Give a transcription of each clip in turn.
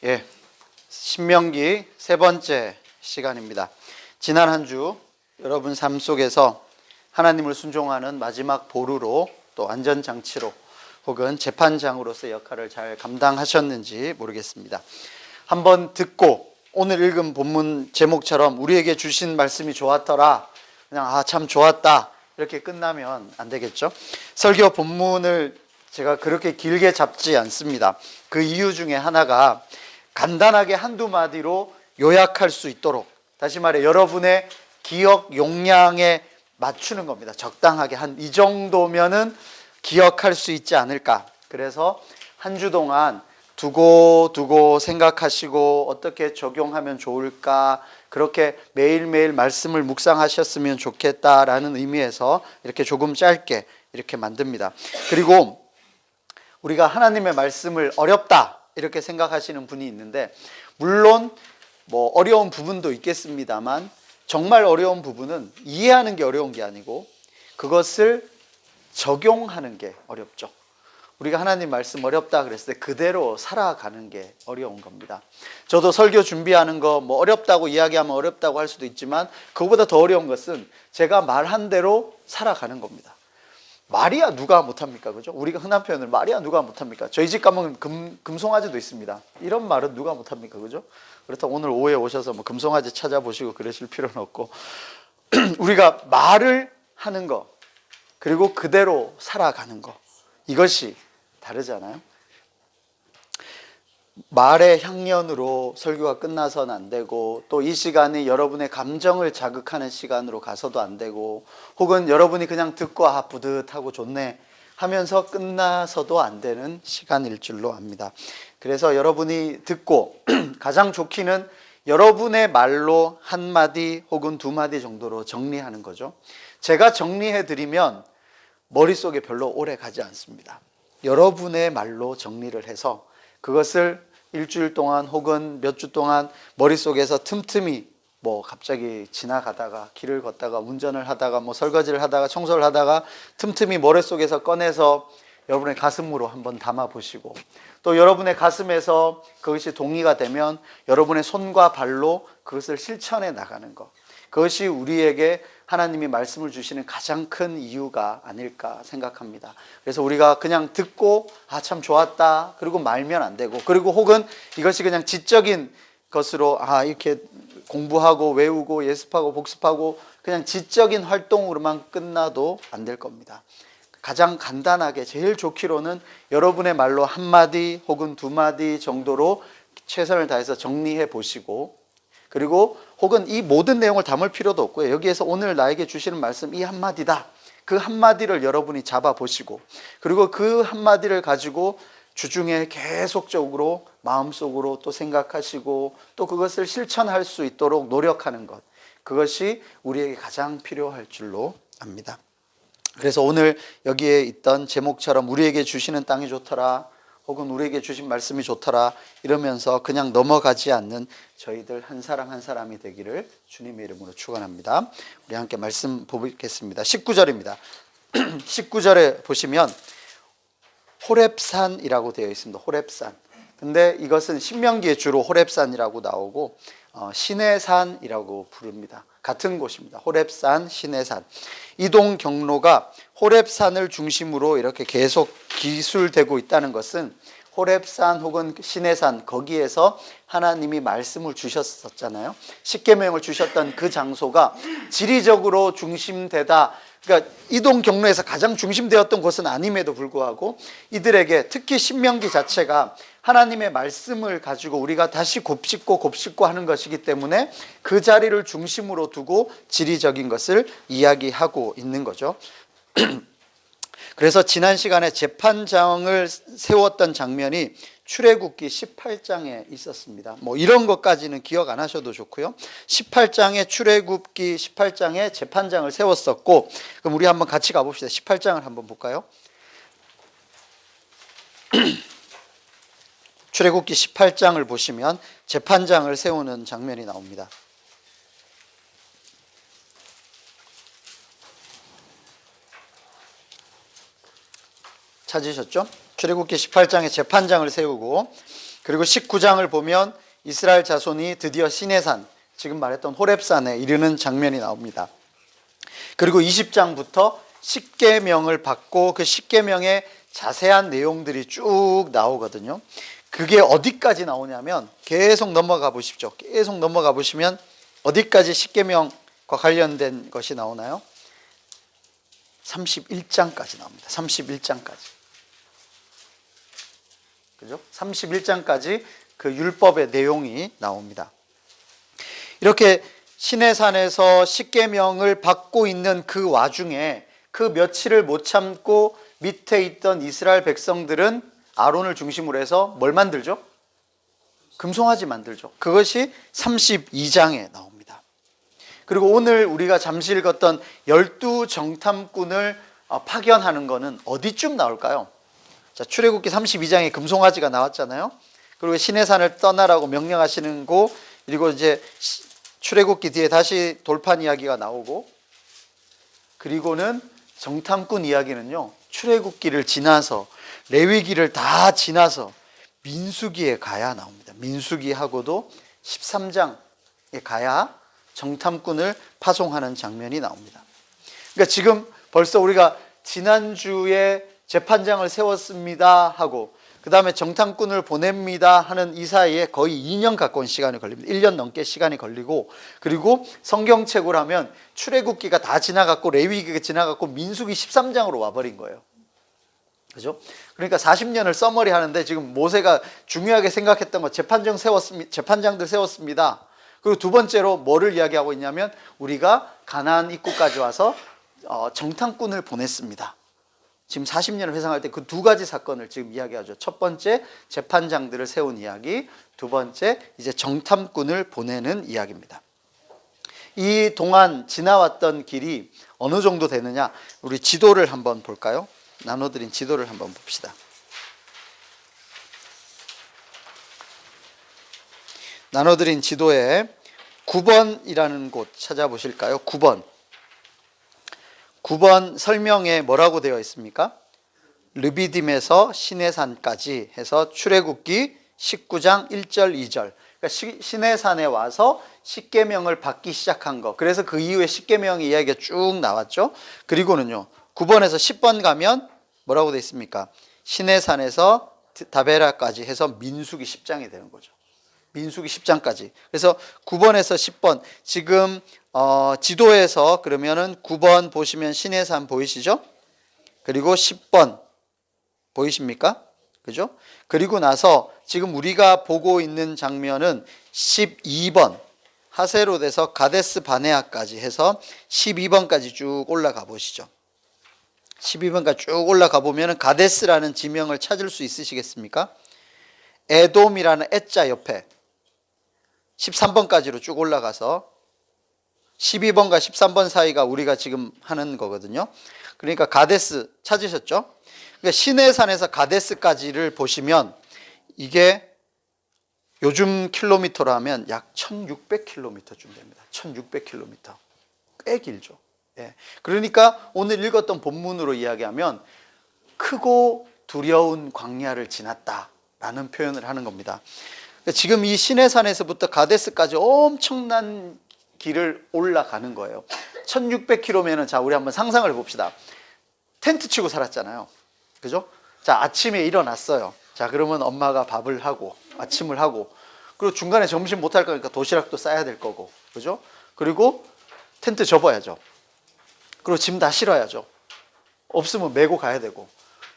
예, 신명기 세 번째 시간입니다. 지난 한 주 여러분 삶 속에서 하나님을 순종하는 마지막 보루로 또 안전장치로 혹은 재판장으로서의 역할을 잘 감당하셨는지 모르겠습니다. 한번 듣고 오늘 읽은 본문 제목처럼 우리에게 주신 말씀이 좋았더라, 그냥 참 좋았다 이렇게 끝나면 안 되겠죠. 설교 본문을 제가 그렇게 길게 잡지 않습니다. 그 이유 중에 하나가 간단하게 한두 마디로 요약할 수 있도록, 다시 말해 여러분의 기억 용량에 맞추는 겁니다. 적당하게 한 이 정도면은 기억할 수 있지 않을까. 그래서 한 주 동안 두고 생각하시고 어떻게 적용하면 좋을까, 그렇게 매일매일 말씀을 묵상하셨으면 좋겠다라는 의미에서 이렇게 조금 짧게 이렇게 만듭니다. 그리고 우리가 하나님의 말씀을 어렵다 이렇게 생각하시는 분이 있는데, 물론 뭐 어려운 부분도 있겠습니다만 정말 어려운 부분은 이해하는 게 어려운 게 아니고 그것을 적용하는 게 어렵죠. 우리가 하나님 말씀 어렵다 그랬을 때 그대로 살아가는 게 어려운 겁니다. 저도 설교 준비하는 거 뭐 어렵다고 이야기하면 어렵다고 할 수도 있지만 그거보다 더 어려운 것은 제가 말한 대로 살아가는 겁니다. 말이야 누가 못합니까? 그죠? 우리가 흔한 표현을 말이야 누가 못합니까? 저희 집 가면 금송아지도 있습니다. 이런 말은 누가 못합니까? 그죠? 그렇다고 오늘 오후에 오셔서 뭐 금송아지 찾아보시고 그러실 필요는 없고 우리가 말을 하는 거 그리고 그대로 살아가는 거, 이것이 다르잖아요. 말의 향연으로 설교가 끝나서는 안 되고, 또 이 시간이 여러분의 감정을 자극하는 시간으로 가서도 안 되고, 혹은 여러분이 그냥 듣고 뿌듯하고 좋네 하면서 끝나서도 안 되는 시간일 줄로 압니다. 그래서 여러분이 듣고 가장 좋기는 여러분의 말로 한 마디 혹은 두 마디 정도로 정리하는 거죠. 제가 정리해 드리면 머릿속에 별로 오래 가지 않습니다. 여러분의 말로 정리를 해서 그것을 일주일 동안 혹은 몇 주 동안 머릿속에서 틈틈이 뭐 갑자기 지나가다가 길을 걷다가 운전을 하다가 뭐 설거지를 하다가 청소를 하다가 틈틈이 머릿속에서 꺼내서 여러분의 가슴으로 한번 담아 보시고, 또 여러분의 가슴에서 그것이 동의가 되면 여러분의 손과 발로 그것을 실천해 나가는 것, 그것이 우리에게 하나님이 말씀을 주시는 가장 큰 이유가 아닐까 생각합니다. 그래서 우리가 그냥 듣고 참 좋았다 그리고 말면 안 되고, 그리고 혹은 이것이 그냥 지적인 것으로 이렇게 공부하고 외우고 예습하고 복습하고 그냥 지적인 활동으로만 끝나도 안 될 겁니다. 가장 간단하게 제일 좋기로는 여러분의 말로 한 마디 혹은 두 마디 정도로 최선을 다해서 정리해 보시고, 그리고 혹은 이 모든 내용을 담을 필요도 없고요. 여기에서 오늘 나에게 주시는 말씀 이 한마디다. 그 한마디를 여러분이 잡아보시고, 그리고 그 한마디를 가지고 주중에 계속적으로 마음속으로 또 생각하시고 또 그것을 실천할 수 있도록 노력하는 것, 그것이 우리에게 가장 필요할 줄로 압니다. 그래서 오늘 여기에 있던 제목처럼 우리에게 주시는 땅이 좋더라 혹은 우리에게 주신 말씀이 좋더라 이러면서 그냥 넘어가지 않는 저희들 한 사람 한 사람이 되기를 주님의 이름으로 축원합니다. 우리 함께 말씀 보겠습니다. 19절입니다. 19절에 보시면 호렙산이라고 되어 있습니다. 호렙산. 근데 이것은 신명기에 주로 호렙산이라고 나오고 시내산이라고 부릅니다. 같은 곳입니다. 호렙산, 시내산. 이동 경로가 호렙산을 중심으로 이렇게 계속 기술되고 있다는 것은 호렙산 혹은 시내산, 거기에서 하나님이 말씀을 주셨었잖아요. 십계명을 주셨던 그 장소가 지리적으로 중심되다, 그러니까 이동 경로에서 가장 중심되었던 곳은 아님에도 불구하고 이들에게, 특히 신명기 자체가 하나님의 말씀을 가지고 우리가 다시 곱씹고 하는 것이기 때문에 그 자리를 중심으로 두고 지리적인 것을 이야기하고 있는 거죠. 그래서 지난 시간에 재판장을 세웠던 장면이 출애굽기 18장에 있었습니다. 뭐 이런 것까지는 기억 안 하셔도 좋고요. 18장에 출애굽기 18장에 재판장을 세웠었고, 그럼 우리 한번 같이 가봅시다. 18장을 한번 볼까요? 출애굽기 18장을 보시면 재판장을 세우는 장면이 나옵니다. 찾으셨죠? 출애굽기 18장에 재판장을 세우고 그리고 19장을 보면 이스라엘 자손이 드디어 시내산, 지금 말했던 호렙산에 이르는 장면이 나옵니다. 그리고 20장부터 십계명을 받고 그 십계명의 자세한 내용들이 쭉 나오거든요. 그게 어디까지 나오냐면 계속 넘어가 보십시오. 계속 넘어가 보시면 어디까지 십계명과 관련된 것이 나오나요? 31장까지 나옵니다. 31장까지. 그죠? 31장까지 그 율법의 내용이 나옵니다. 이렇게 시내산에서 십계명을 받고 있는 그 와중에 그 며칠을 못 참고 밑에 있던 이스라엘 백성들은 아론을 중심으로 해서 뭘 만들죠? 금송아지 만들죠. 그것이 32장에 나옵니다. 그리고 오늘 우리가 잠시 읽었던 12정탐꾼을 파견하는 것은 어디쯤 나올까요? 자, 출애굽기 32장에 금송아지가 나왔잖아요. 그리고 시내산을 떠나라고 명령하시는 거, 그리고 이제 출애굽기 뒤에 다시 돌판 이야기가 나오고, 그리고는 정탐꾼 이야기는요, 출애굽기를 지나서 레위기를 다 지나서 민수기에 가야 나옵니다. 민수기하고도 13장에 가야 정탐꾼을 파송하는 장면이 나옵니다. 그러니까 지금 벌써 우리가 지난주에 재판장을 세웠습니다 하고 그 다음에 정탐꾼을 보냅니다 하는 이 사이에 거의 2년 가까운 시간이 걸립니다. 1년 넘게 시간이 걸리고, 그리고 성경책으로 하면 출애굽기가 다 지나갔고 레위기가 지나갔고 민수기 13장으로 와버린 거예요. 그죠? 그러니까 40년을 써머리 하는데 지금 모세가 중요하게 생각했던 거 재판장들 세웠습니다. 그리고 두 번째로 뭐를 이야기하고 있냐면 우리가 가나안 입구까지 와서 정탐꾼을 보냈습니다. 지금 40년을 회상할 때 그 두 가지 사건을 지금 이야기하죠. 첫 번째 재판장들을 세운 이야기, 두 번째 이제 정탐꾼을 보내는 이야기입니다. 이 동안 지나왔던 길이 어느 정도 되느냐, 우리 지도를 한번 볼까요? 나눠드린 지도를 한번 봅시다. 나눠드린 지도에 9번이라는 곳 찾아보실까요? 9번 설명에 뭐라고 되어 있습니까? 르비딤에서 시내산까지 해서 출애굽기 19장 1절 2절. 그러니까 시내산에 와서 십계명을 받기 시작한 거. 그래서 그 이후에 십계명의 이야기가 쭉 나왔죠. 그리고는요, 9번에서 10번 가면 뭐라고 되어 있습니까? 시내산에서 다베라까지 해서 민수기 10장이 되는 거죠. 민수기 10장까지. 그래서 9번에서 10번, 지금 지도에서 그러면은 9번 보시면 시내산 보이시죠? 그리고 10번 보이십니까? 그죠? 그리고 나서 지금 우리가 보고 있는 장면은 12번 하세롯에서 가데스 바네아까지 해서 12번까지 쭉 올라가 보시죠. 12번까지 쭉 올라가 보면은 가데스라는 지명을 찾을 수 있으시겠습니까? 에돔이라는 에자 옆에 13번까지로 쭉 올라가서 12번과 13번 사이가 우리가 지금 하는 거거든요. 그러니까 가데스 찾으셨죠? 그러니까 시내산에서 가데스까지를 보시면 이게 요즘 킬로미터로 하면 약 1600km쯤 됩니다. 1600km. 꽤 길죠. 예. 그러니까 오늘 읽었던 본문으로 이야기하면 크고 두려운 광야를 지났다라는 표현을 하는 겁니다. 지금 이 시내산에서부터 가데스까지 엄청난 길을 올라가는 거예요. 1600km면은, 자, 우리 한번 상상을 해봅시다. 텐트 치고 살았잖아요. 그죠? 자, 아침에 일어났어요. 자, 그러면 엄마가 밥을 하고, 아침을 하고, 그리고 중간에 점심 못 할 거니까 도시락도 싸야 될 거고, 그죠? 그리고 텐트 접어야죠. 그리고 짐 다 실어야죠. 없으면 메고 가야 되고.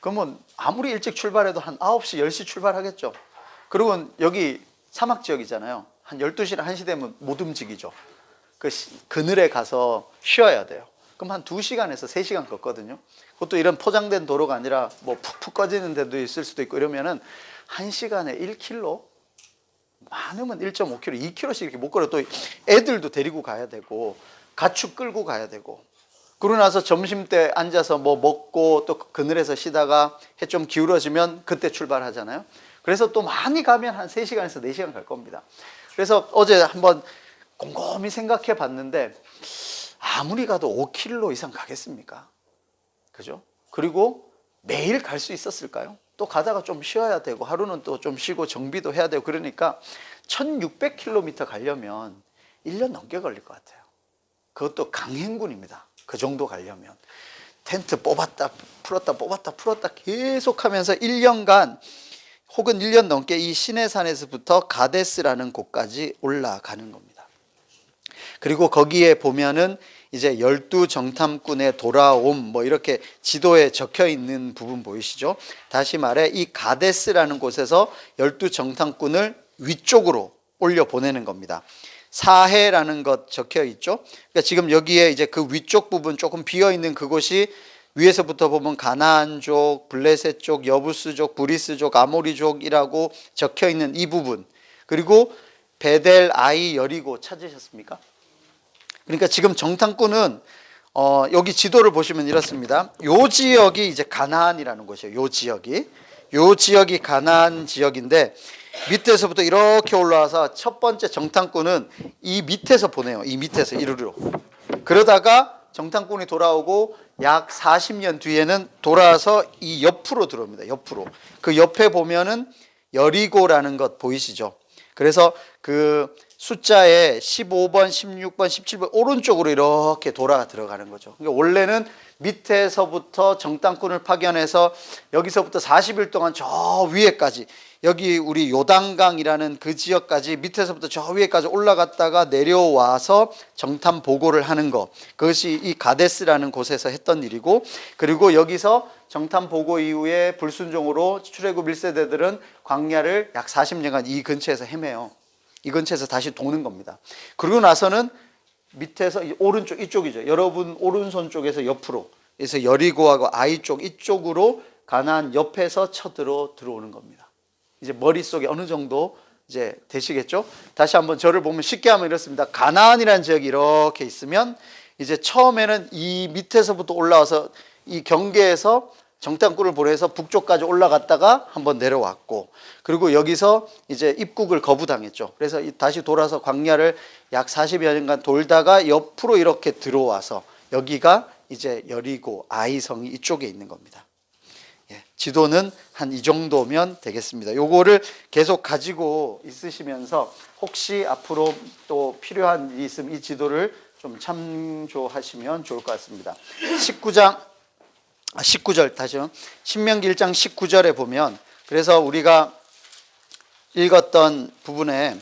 그러면 아무리 일찍 출발해도 한 9시, 10시 출발하겠죠. 그리고 여기 사막 지역이잖아요. 한 12시나 1시 되면 못 움직이죠. 그늘에 가서 쉬어야 돼요. 그럼 한 2시간에서 3시간 걷거든요. 그것도 이런 포장된 도로가 아니라 뭐 푹푹 꺼지는 데도 있을 수도 있고 이러면은 1시간에 1km, 많으면 1.5km, 2km씩 이렇게 못 걸어. 또 애들도 데리고 가야 되고 가축 끌고 가야 되고, 그러고 나서 점심때 앉아서 뭐 먹고 또 그늘에서 쉬다가 해 좀 기울어지면 그때 출발하잖아요. 그래서 또 많이 가면 한 3시간에서 4시간 갈 겁니다. 그래서 어제 한번 곰곰이 생각해 봤는데 아무리 가도 5km 이상 가겠습니까? 그죠? 그리고 매일 갈 수 있었을까요? 또 가다가 좀 쉬어야 되고 하루는 또 좀 쉬고 정비도 해야 되고 그러니까 1600km 가려면 1년 넘게 걸릴 것 같아요. 그것도 강행군입니다. 그 정도 가려면 텐트 뽑았다 풀었다 뽑았다 풀었다 계속하면서 1년간 혹은 1년 넘게 이 시내산에서부터 가데스라는 곳까지 올라가는 겁니다. 그리고 거기에 보면은 이제 12정탐꾼의 돌아옴 뭐 이렇게 지도에 적혀 있는 부분 보이시죠? 다시 말해 이 가데스라는 곳에서 12정탐꾼을 위쪽으로 올려 보내는 겁니다. 사해라는 것 적혀 있죠? 그러니까 지금 여기에 이제 그 위쪽 부분 조금 비어 있는 그곳이 위에서부터 보면 가나안족, 블레셋족, 여부스족, 브리스족, 아모리족이라고 적혀 있는 이 부분. 그리고 베델, 아이, 여리고 찾으셨습니까? 그러니까 지금 정탐꾼은 여기 지도를 보시면 이렇습니다. 요 지역이 이제 가나안이라는 곳이에요. 요 지역이 가나안 지역인데 밑에서부터 이렇게 올라와서 첫 번째 정탐꾼은 이 밑에서 보내요. 이 밑에서 이르르. 그러다가 정탐꾼이 돌아오고 약 40년 뒤에는 돌아와서 이 옆으로 들어옵니다. 옆으로. 그 옆에 보면은 여리고라는 것 보이시죠? 그래서 그 숫자에 15번, 16번, 17번 오른쪽으로 이렇게 돌아 들어가는 거죠. 그러니까 원래는 밑에서부터 정탐꾼을 파견해서 여기서부터 40일 동안 저 위에까지 여기 우리 요단강이라는 그 지역까지 밑에서부터 저 위에까지 올라갔다가 내려와서 정탐 보고를 하는 것, 그것이 이 가데스라는 곳에서 했던 일이고, 그리고 여기서 정탐 보고 이후에 불순종으로 출애굽 1세대들은 광야를 약 40년간 이 근처에서 헤매요. 이 근처에서 다시 도는 겁니다. 그러고 나서는 밑에서 오른쪽 이쪽이죠. 여러분 오른손 쪽에서 옆으로, 그래서 여리고하고 아이 쪽 이쪽으로 가나안 옆에서 쳐들어 들어오는 겁니다. 이제 머릿속에 어느 정도 이제 되시겠죠? 다시 한번 저를 보면 쉽게 하면 이렇습니다. 가나안이라는 지역이 이렇게 있으면 이제 처음에는 이 밑에서부터 올라와서 이 경계에서 정탐꾼을 보내서 북쪽까지 올라갔다가 한번 내려왔고, 그리고 여기서 이제 입국을 거부당했죠. 그래서 다시 돌아서 광야를 약 40여 년간 돌다가 옆으로 이렇게 들어와서 여기가 이제 여리고 아이성이 이쪽에 있는 겁니다. 예, 지도는 한 이 정도면 되겠습니다. 요거를 계속 가지고 있으시면서 혹시 앞으로 또 필요한 일이 있으면 이 지도를 좀 참조하시면 좋을 것 같습니다. 19절 다시요. 신명기 1장 19절에 보면, 그래서 우리가 읽었던 부분에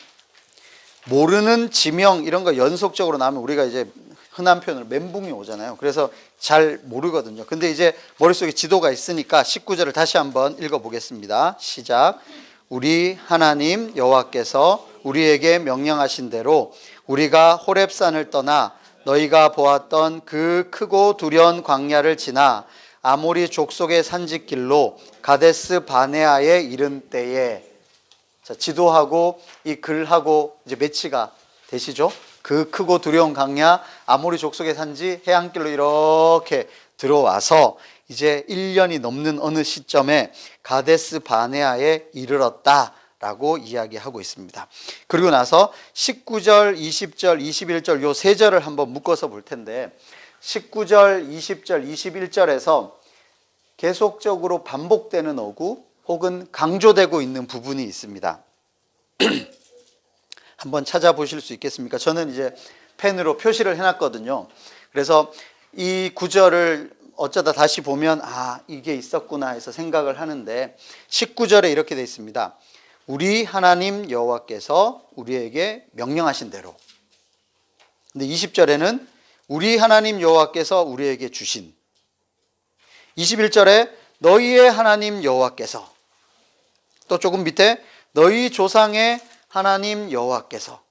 모르는 지명 이런 거 연속적으로 나오면 우리가 이제 흔한 표현으로 멘붕이 오잖아요. 그래서 잘 모르거든요. 근데 이제 머릿속에 지도가 있으니까 19절을 다시 한번 읽어보겠습니다. 시작. 우리 하나님 여호와께서 우리에게 명령하신 대로 우리가 호렙산을 떠나 너희가 보았던 그 크고 두려운 광야를 지나 아모리 족속의 산지길로 가데스 바네아에 이른 때에, 자, 지도하고 이 글하고 이제 매치가 되시죠? 그 크고 두려운 광야 아모리 족속의 산지 해안길로 이렇게 들어와서 이제 1년이 넘는 어느 시점에 가데스 바네아에 이르렀다라고 이야기하고 있습니다. 그리고 나서 19절, 20절, 21절 요 세 절을 한번 묶어서 볼 텐데, 19절, 20절, 21절에서 계속적으로 반복되는 어구 혹은 강조되고 있는 부분이 있습니다. 한번 찾아보실 수 있겠습니까? 저는 이제 펜으로 표시를 해놨거든요. 그래서 이 구절을 어쩌다 다시 보면 아, 이게 있었구나 해서 생각을 하는데, 19절에 이렇게 되어 있습니다. 우리 하나님 여호와께서 우리에게 명령하신 대로. 근데 20절에는 우리 하나님 여호와께서 우리에게 주신, 21절에 너희의 하나님 여호와께서, 또 조금 밑에 너희 조상의 하나님 여호와께서,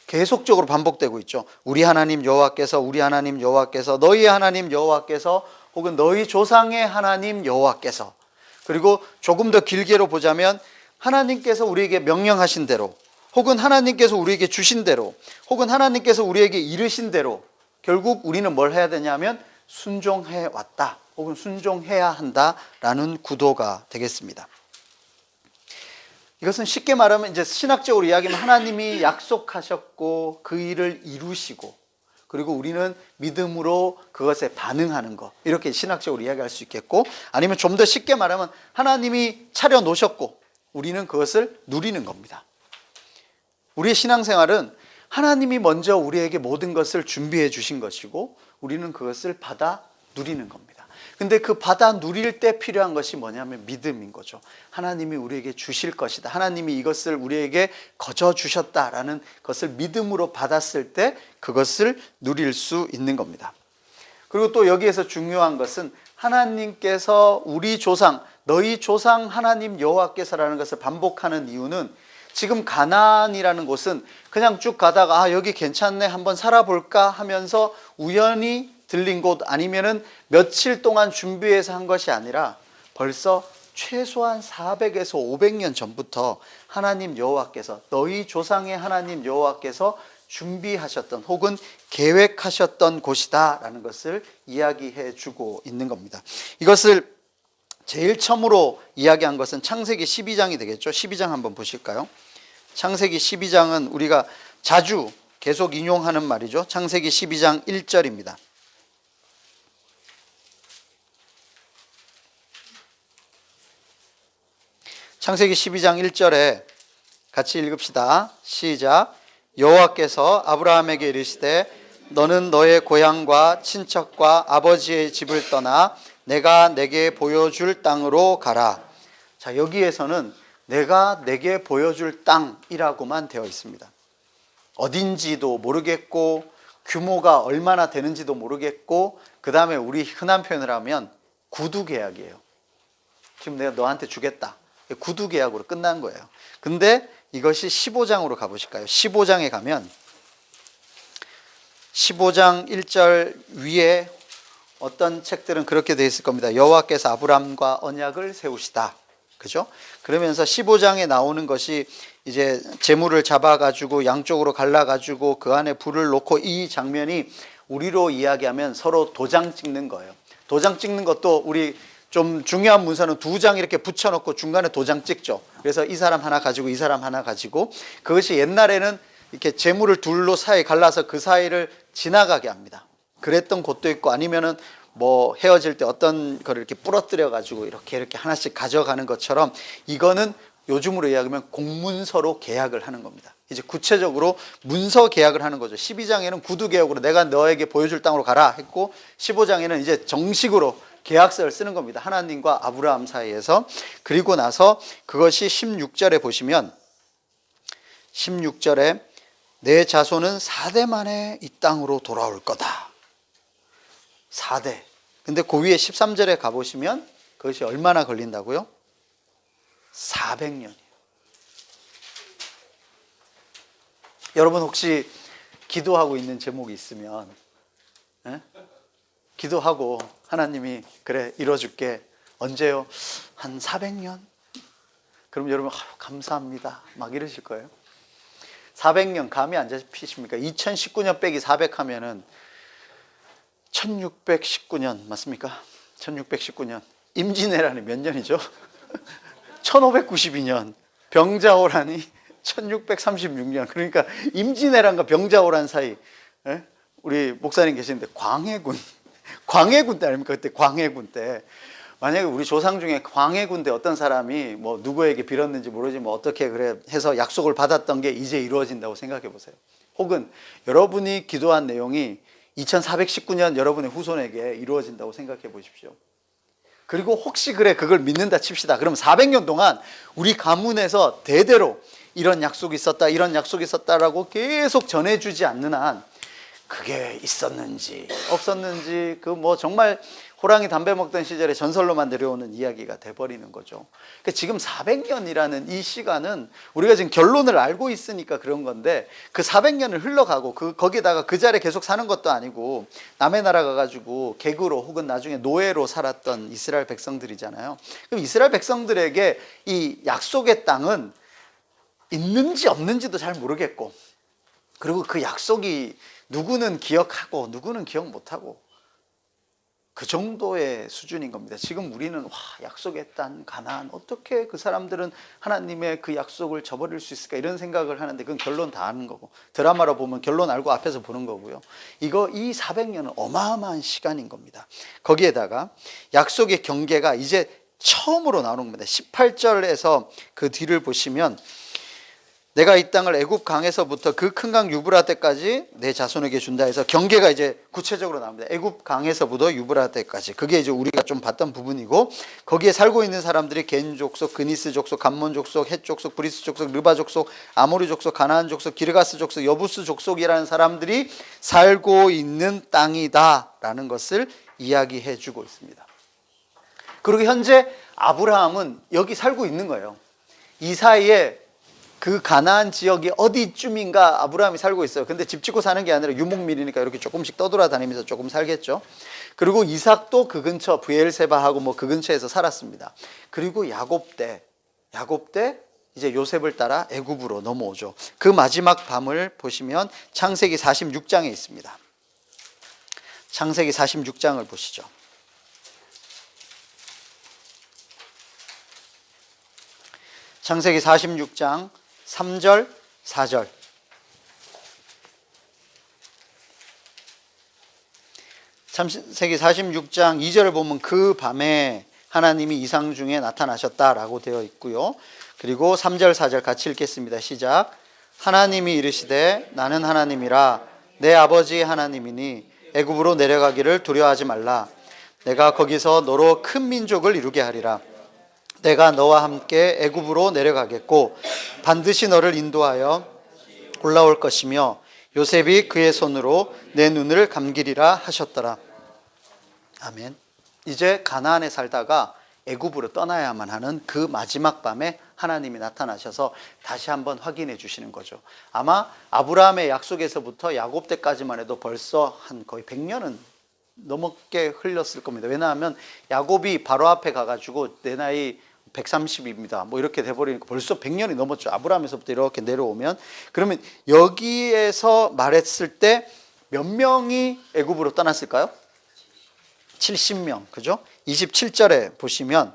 계속적으로 반복되고 있죠. 우리 하나님 여호와께서, 우리 하나님 여호와께서, 너희 하나님 여호와께서, 혹은 너희 조상의 하나님 여호와께서. 그리고 조금 더 길게로 보자면 하나님께서 우리에게 명령하신 대로, 혹은 하나님께서 우리에게 주신 대로, 혹은 하나님께서 우리에게 이르신 대로, 결국 우리는 뭘 해야 되냐면 순종해 왔다, 혹은 순종해야 한다라는 구도가 되겠습니다. 이것은 쉽게 말하면 이제 신학적으로 이야기하면 하나님이 약속하셨고 그 일을 이루시고 그리고 우리는 믿음으로 그것에 반응하는 것, 이렇게 신학적으로 이야기할 수 있겠고, 아니면 좀 더 쉽게 말하면 하나님이 차려 놓으셨고 우리는 그것을 누리는 겁니다. 우리의 신앙생활은 하나님이 먼저 우리에게 모든 것을 준비해 주신 것이고 우리는 그것을 받아 누리는 겁니다. 근데 그 받아 누릴 때 필요한 것이 뭐냐면 믿음인 거죠. 하나님이 우리에게 주실 것이다, 하나님이 이것을 우리에게 거저 주셨다라는 것을 믿음으로 받았을 때 그것을 누릴 수 있는 겁니다. 그리고 또 여기에서 중요한 것은 하나님께서 우리 조상, 너희 조상 하나님 여호와께서라는 것을 반복하는 이유는, 지금 가나안이라는 곳은 그냥 쭉 가다가 여기 괜찮네 한번 살아볼까 하면서 우연히 들린 곳, 아니면은 며칠 동안 준비해서 한 것이 아니라 벌써 최소한 400에서 500년 전부터 하나님 여호와께서, 너희 조상의 하나님 여호와께서 준비하셨던 혹은 계획하셨던 곳이다 라는 것을 이야기해 주고 있는 겁니다. 이것을 제일 처음으로 이야기한 것은 창세기 12장이 되겠죠. 12장 한번 보실까요? 창세기 12장은 우리가 자주 계속 인용하는 말이죠. 창세기 12장 1절입니다. 창세기 12장 1절에 같이 읽읍시다. 시작. 여호와께서 아브라함에게 이르시되 너는 너의 고향과 친척과 아버지의 집을 떠나 내가 내게 보여줄 땅으로 가라. 자, 여기에서는 내가 내게 보여줄 땅이라고만 되어 있습니다. 어딘지도 모르겠고 규모가 얼마나 되는지도 모르겠고, 그 다음에 우리 흔한 표현을 하면 구두 계약이에요. 지금 내가 너한테 주겠다, 구두 계약으로 끝난 거예요. 근데 이것이 15장으로 가보실까요? 15장에 가면 15장 1절 위에 어떤 책들은 그렇게 되어 있을 겁니다. 여호와께서 아브람과 언약을 세우시다. 그죠? 그러면서 15장에 나오는 것이 이제 재물을 잡아가지고 양쪽으로 갈라가지고 그 안에 불을 놓고, 이 장면이 우리로 이야기하면 서로 도장 찍는 거예요. 도장 찍는 것도 우리 좀 중요한 문서는 2장 이렇게 붙여놓고 중간에 도장 찍죠. 그래서 이 사람 하나 가지고 이 사람 하나 가지고, 그것이 옛날에는 이렇게 재물을 둘로 사이 갈라서 그 사이를 지나가게 합니다. 그랬던 곳도 있고, 아니면은 뭐 헤어질 때 어떤 거를 이렇게 부러뜨려 가지고 이렇게 하나씩 가져가는 것처럼, 이거는 요즘으로 이야기하면 공문서로 계약을 하는 겁니다. 이제 구체적으로 문서 계약을 하는 거죠. 12장에는 구두 계약으로 내가 너에게 보여줄 땅으로 가라 했고, 15장에는 이제 정식으로 계약서를 쓰는 겁니다. 하나님과 아브라함 사이에서. 그리고 나서 그것이 16절에 보시면, 16절에 내 자손은 4대 만에 이 땅으로 돌아올 거다. 4대. 근데 그 위에 13절에 가보시면 그것이 얼마나 걸린다고요? 400년이에요. 여러분 혹시 기도하고 있는 제목이 있으면, 기도하고 하나님이 그래 이뤄줄게, 언제요? 한 400년? 그럼 여러분 감사합니다 막 이러실 거예요. 400년 감이 안 잡히십니까? 2019년 빼기 400 하면은 1619년 맞습니까? 1619년. 임진왜란이 몇 년이죠? 1592년. 병자호란이 1636년. 그러니까 임진왜란과 병자호란 사이, 우리 목사님 계시는데 광해군 때 아닙니까? 그때 광해군 때. 만약에 우리 조상 중에 광해군 때 어떤 사람이 뭐 누구에게 빌었는지 모르지 뭐 어떻게 그래 해서 약속을 받았던 게 이제 이루어진다고 생각해 보세요. 혹은 여러분이 기도한 내용이 2419년 여러분의 후손에게 이루어진다고 생각해 보십시오. 그리고 혹시 그래 그걸 믿는다 칩시다. 그럼 400년 동안 우리 가문에서 대대로 이런 약속이 있었다, 이런 약속이 있었다라고 계속 전해주지 않는 한 그게 있었는지 없었는지, 그 뭐 정말 호랑이 담배 먹던 시절에 전설로만 내려오는 이야기가 돼버리는 거죠. 그러니까 지금 400년이라는 이 시간은 우리가 지금 결론을 알고 있으니까 그런 건데, 그 400년을 흘러가고 거기다가 그 자리에 계속 사는 것도 아니고 남의 나라 가가지고 객으로 혹은 나중에 노예로 살았던 이스라엘 백성들이잖아요. 그럼 이스라엘 백성들에게 이 약속의 땅은 있는지 없는지도 잘 모르겠고, 그리고 그 약속이 누구는 기억하고 누구는 기억 못하고, 그 정도의 수준인 겁니다. 지금 우리는 와, 약속의 땅 가나안, 어떻게 그 사람들은 하나님의 그 약속을 저버릴 수 있을까 이런 생각을 하는데, 그건 결론 다 아는 거고, 드라마로 보면 결론 알고 앞에서 보는 거고요. 이 400년은 어마어마한 시간인 겁니다. 거기에다가 약속의 경계가 이제 처음으로 나오는 겁니다. 18절에서 그 뒤를 보시면, 내가 이 땅을 애굽 강에서부터 그 큰 강 유브라데까지 내 자손에게 준다 해서 경계가 이제 구체적으로 나옵니다. 애굽 강에서부터 유브라데까지. 그게 이제 우리가 좀 봤던 부분이고, 거기에 살고 있는 사람들이 겐 족속, 그니스 족속, 감몬 족속, 헷 족속, 브리스 족속, 르바 족속, 아모리 족속, 가나안 족속, 기르가스 족속, 여부스 족속이라는 사람들이 살고 있는 땅이다라는 것을 이야기해 주고 있습니다. 그리고 현재 아브라함은 여기 살고 있는 거예요. 이 사이에 그 가나안 지역이 어디쯤인가 아브라함이 살고 있어요. 근데 집 짓고 사는 게 아니라 유목민이니까 이렇게 조금씩 떠돌아다니면서 조금 살겠죠. 그리고 이삭도 그 근처 브엘세바하고 뭐 그 근처에서 살았습니다. 그리고 야곱 때 이제 요셉을 따라 애굽으로 넘어오죠. 그 마지막 밤을 보시면 창세기 46장에 있습니다. 창세기 46장을 보시죠. 창세기 46장 3절, 4절. 창세기 46장 2절을 보면 그 밤에 하나님이 이상 중에 나타나셨다라고 되어 있고요. 그리고 3절, 4절 같이 읽겠습니다. 시작. 하나님이 이르시되 나는 하나님이라 내 아버지 하나님이니 애굽으로 내려가기를 두려워하지 말라. 내가 거기서 너로 큰 민족을 이루게 하리라. 내가 너와 함께 애굽으로 내려가겠고 반드시 너를 인도하여 올라올 것이며 요셉이 그의 손으로 내 눈을 감기리라 하셨더라. 아멘. 이제 가나안에 살다가 애굽으로 떠나야만 하는 그 마지막 밤에 하나님이 나타나셔서 다시 한번 확인해 주시는 거죠. 아마 아브라함의 약속에서부터 야곱 때까지만 해도 벌써 한 거의 100년은 넘게 흘렸을 겁니다. 왜냐하면 야곱이 바로 앞에 가가지고 내 나이 130입니다. 뭐 이렇게 돼버리니까 벌써 100년이 넘었죠. 아브라함에서부터 이렇게 내려오면. 그러면 여기에서 말했을 때 몇 명이 애굽으로 떠났을까요? 70명. 그죠? 27절에 보시면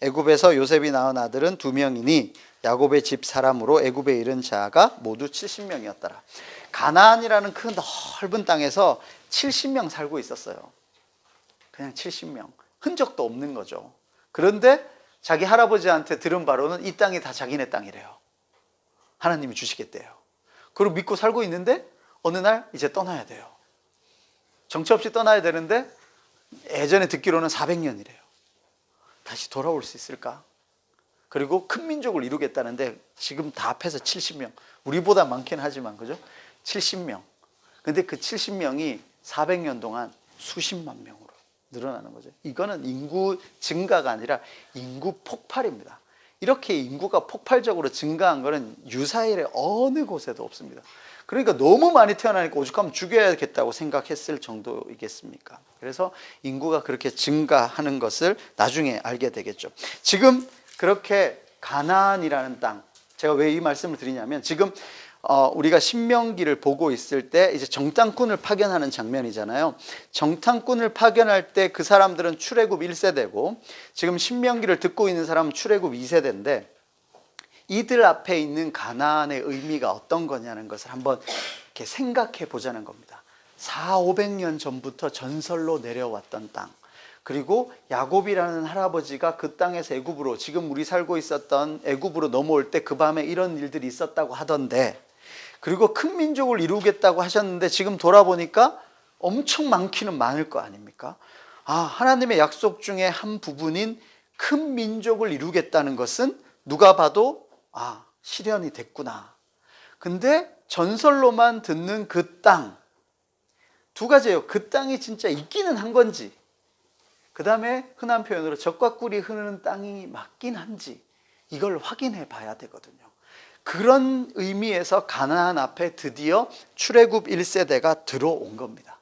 애굽에서 요셉이 낳은 아들은 2명이니 야곱의 집 사람으로 애굽에 이른 자가 모두 70명이었더라. 가나안이라는 큰 넓은 땅에서 70명 살고 있었어요. 그냥 70명. 흔적도 없는 거죠. 그런데 자기 할아버지한테 들은 바로는 이 땅이 다 자기네 땅이래요. 하나님이 주시겠대요. 그리고 믿고 살고 있는데 어느 날 이제 떠나야 돼요. 정처 없이 떠나야 되는데 예전에 듣기로는 400년이래요. 다시 돌아올 수 있을까? 그리고 큰 민족을 이루겠다는데 지금 다 합해서 70명. 우리보다 많긴 하지만 그죠? 70명. 근데 그 70명이 400년 동안 수십만 명으로 늘어나는 거죠. 이거는 인구 증가가 아니라 인구 폭발입니다. 이렇게 인구가 폭발적으로 증가한 거는 유사일의 어느 곳에도 없습니다. 그러니까 너무 많이 태어나니까 오죽하면 죽여야겠다고 생각했을 정도이겠습니까? 그래서 인구가 그렇게 증가하는 것을 나중에 알게 되겠죠. 지금 그렇게 가나안이라는 땅, 제가 왜 이 말씀을 드리냐면 지금 우리가 신명기를 보고 있을 때 이제 정탐꾼을 파견하는 장면이잖아요. 정탐꾼을 파견할 때 그 사람들은 출애굽 1세대고 지금 신명기를 듣고 있는 사람은 출애굽 2세대인데 이들 앞에 있는 가나안의 의미가 어떤 거냐는 것을 한번 이렇게 생각해 보자는 겁니다. 400~500년 전부터 전설로 내려왔던 땅, 그리고 야곱이라는 할아버지가 그 땅에서 애굽으로, 지금 우리 살고 있었던 애굽으로 넘어올 때 그 밤에 이런 일들이 있었다고 하던데, 그리고 큰 민족을 이루겠다고 하셨는데 지금 돌아보니까 엄청 많기는 많을 거 아닙니까? 하나님의 약속 중에 한 부분인 큰 민족을 이루겠다는 것은 누가 봐도 실현이 됐구나. 근데 전설로만 듣는 그 땅, 두 가지예요. 그 땅이 진짜 있기는 한 건지, 그 다음에 흔한 표현으로 젖과 꿀이 흐르는 땅이 맞긴 한지, 이걸 확인해 봐야 되거든요. 그런 의미에서 가나안 앞에 드디어 출애굽 1세대가 들어온 겁니다.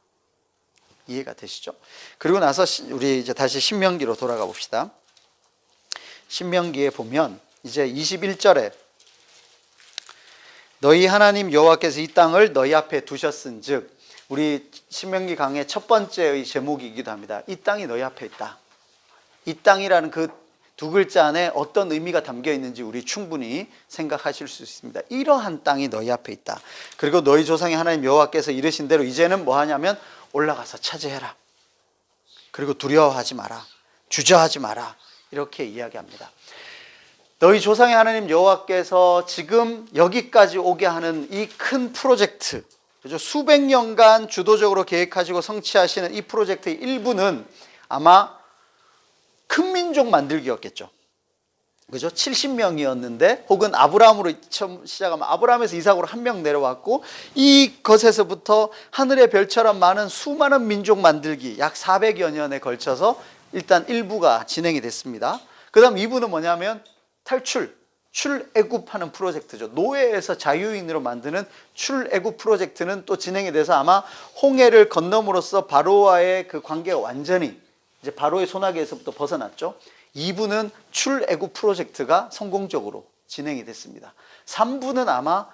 이해가 되시죠? 그리고 나서 우리 이제 다시 신명기로 돌아가 봅시다. 신명기에 보면 이제 21절에 너희 하나님 여호와께서 이 땅을 너희 앞에 두셨은즉 우리 신명기 강의 첫 번째의 제목이기도 합니다. 이 땅이 너희 앞에 있다. 이 땅이라는 그 두 글자 안에 어떤 의미가 담겨 있는지 우리 충분히 생각하실 수 있습니다. 이러한 땅이 너희 앞에 있다. 그리고 너희 조상의 하나님 여호와께서 이르신 대로 이제는 뭐 하냐면 올라가서 차지해라. 그리고 두려워하지 마라. 주저하지 마라. 이렇게 이야기합니다. 너희 조상의 하나님 여호와께서 지금 여기까지 오게 하는 이 큰 프로젝트, 그죠? 수백 년간 주도적으로 계획하시고 성취하시는 이 프로젝트의 일부는 아마 큰 민족 만들기였겠죠. 그죠? 70명이었는데 혹은 아브라함으로 처음 시작하면 아브라함에서 이삭으로 한 명 내려왔고 이것에서부터 하늘의 별처럼 많은 수많은 민족 만들기 약 400여 년에 걸쳐서 일단 일부가 진행이 됐습니다. 그 다음 2부는 뭐냐면 출애굽하는 프로젝트죠. 노예에서 자유인으로 만드는 출애굽 프로젝트는 또 진행이 돼서 아마 홍해를 건너므로써 바로와의 그 관계가 완전히 이제 바로의 손아귀에서부터 벗어났죠. 2부는 출애굽 프로젝트가 성공적으로 진행이 됐습니다. 3부는 아마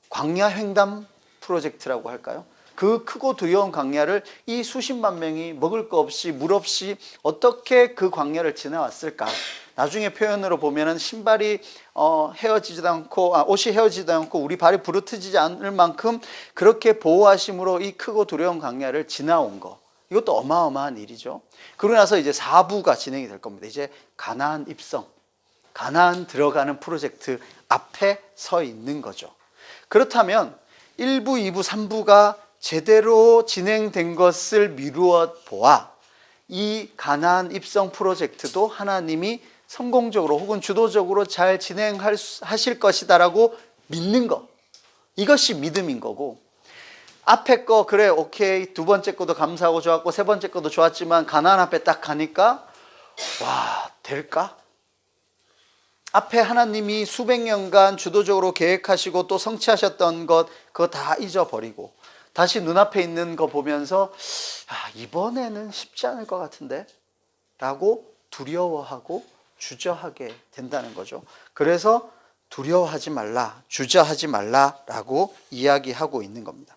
광야 횡단 프로젝트라고 할까요? 그 크고 두려운 광야를 이 수십만 명이 먹을 거 없이 물 없이 어떻게 그 광야를 지나왔을까? 나중에 표현으로 보면은 신발이 헤어지지도 않고 옷이 헤어지지도 않고 우리 발이 부르트지지 않을 만큼 그렇게 보호하심으로 이 크고 두려운 광야를 지나온 거. 이것도 어마어마한 일이죠. 그러고 나서 이제 4부가 진행이 될 겁니다. 이제 가나안 입성, 가나안 들어가는 프로젝트 앞에 서 있는 거죠. 그렇다면 1부, 2부, 3부가 제대로 진행된 것을 미루어 보아 이 가나안 입성 프로젝트도 하나님이 성공적으로 혹은 주도적으로 잘 진행하실 것이다라고 믿는 것, 이것이 믿음인 거고, 앞에 거 그래 오케이 두 번째 거도 감사하고 좋았고 세 번째 거도 좋았지만 가나안 앞에 딱 가니까 와 될까? 앞에 하나님이 수백 년간 주도적으로 계획하시고 또 성취하셨던 것 그거 다 잊어버리고 다시 눈앞에 있는 거 보면서 이번에는 쉽지 않을 것 같은데 라고 두려워하고 주저하게 된다는 거죠. 그래서 두려워하지 말라, 주저하지 말라라고 이야기하고 있는 겁니다.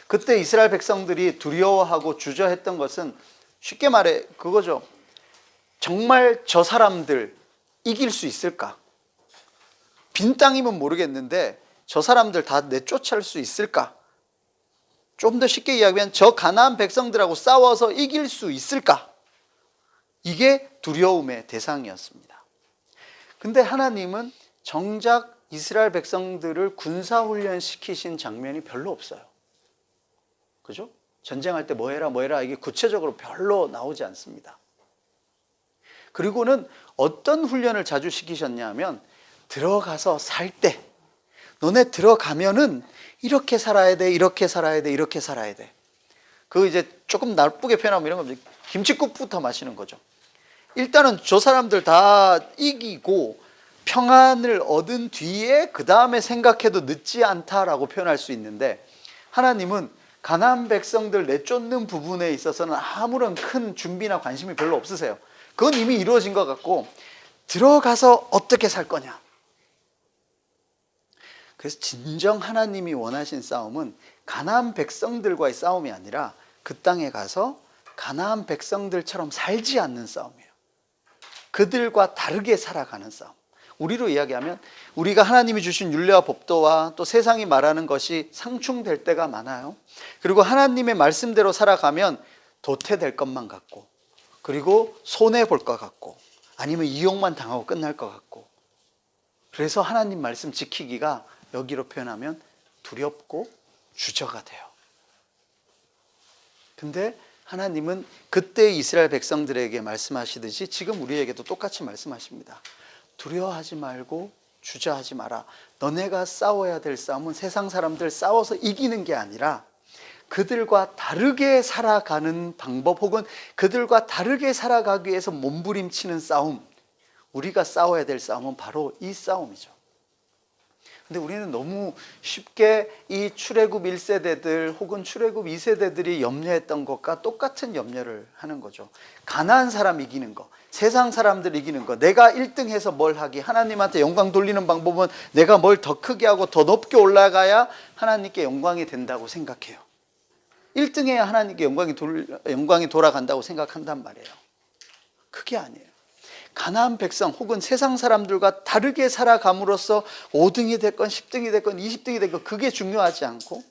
그때 이스라엘 백성들이 두려워하고 주저했던 것은 쉽게 말해 그거죠. 정말 저 사람들 이길 수 있을까? 빈 땅이면 모르겠는데 저 사람들 다 내쫓을 수 있을까? 좀 더 쉽게 이야기하면 저 가나안 백성들하고 싸워서 이길 수 있을까? 이게 두려움의 대상이었습니다. 근데 하나님은 정작 이스라엘 백성들을 군사훈련 시키신 장면이 별로 없어요. 그죠? 전쟁할 때 뭐 해라 이게 구체적으로 별로 나오지 않습니다. 그리고는 어떤 훈련을 자주 시키셨냐 하면 들어가서 살 때 너네 들어가면은 이렇게 살아야 돼, 이렇게 살아야 돼, 이렇게 살아야 돼. 그 이제 조금 나쁘게 표현하면 이런 겁니다. 김칫국부터 마시는 거죠. 일단은 저 사람들 다 이기고 평안을 얻은 뒤에 그 다음에 생각해도 늦지 않다라고 표현할 수 있는데 하나님은 가나안 백성들 내쫓는 부분에 있어서는 아무런 큰 준비나 관심이 별로 없으세요. 그건 이미 이루어진 것 같고 들어가서 어떻게 살 거냐. 그래서 진정 하나님이 원하신 싸움은 가나안 백성들과의 싸움이 아니라 그 땅에 가서 가나안 백성들처럼 살지 않는 싸움이에요. 그들과 다르게 살아가는 싸움. 우리로 이야기하면 우리가 하나님이 주신 율례와 법도와 또 세상이 말하는 것이 상충될 때가 많아요. 그리고 하나님의 말씀대로 살아가면 도태될 것만 같고 그리고 손해볼 것 같고 아니면 이용만 당하고 끝날 것 같고 그래서 하나님 말씀 지키기가 여기로 표현하면 두렵고 주저가 돼요. 근데 하나님은 그때 이스라엘 백성들에게 말씀하시듯이 지금 우리에게도 똑같이 말씀하십니다. 두려워하지 말고 주저하지 마라. 너네가 싸워야 될 싸움은 세상 사람들 싸워서 이기는 게 아니라 그들과 다르게 살아가는 방법 혹은 그들과 다르게 살아가기 위해서 몸부림치는 싸움. 우리가 싸워야 될 싸움은 바로 이 싸움이죠. 근데 우리는 너무 쉽게 이 출애굽 1세대들 혹은 출애굽 2세대들이 염려했던 것과 똑같은 염려를 하는 거죠. 가난한 사람 이기는 거, 세상 사람들 이기는 거, 내가 1등해서 뭘 하기, 하나님한테 영광 돌리는 방법은 내가 뭘 더 크게 하고 더 높게 올라가야 하나님께 영광이 된다고 생각해요. 1등해야 하나님께 영광이 돌아간다고 생각한단 말이에요. 그게 아니에요. 가나안 백성 혹은 세상 사람들과 다르게 살아감으로써 5등이 됐건 10등이 됐건 20등이 됐건 그게 중요하지 않고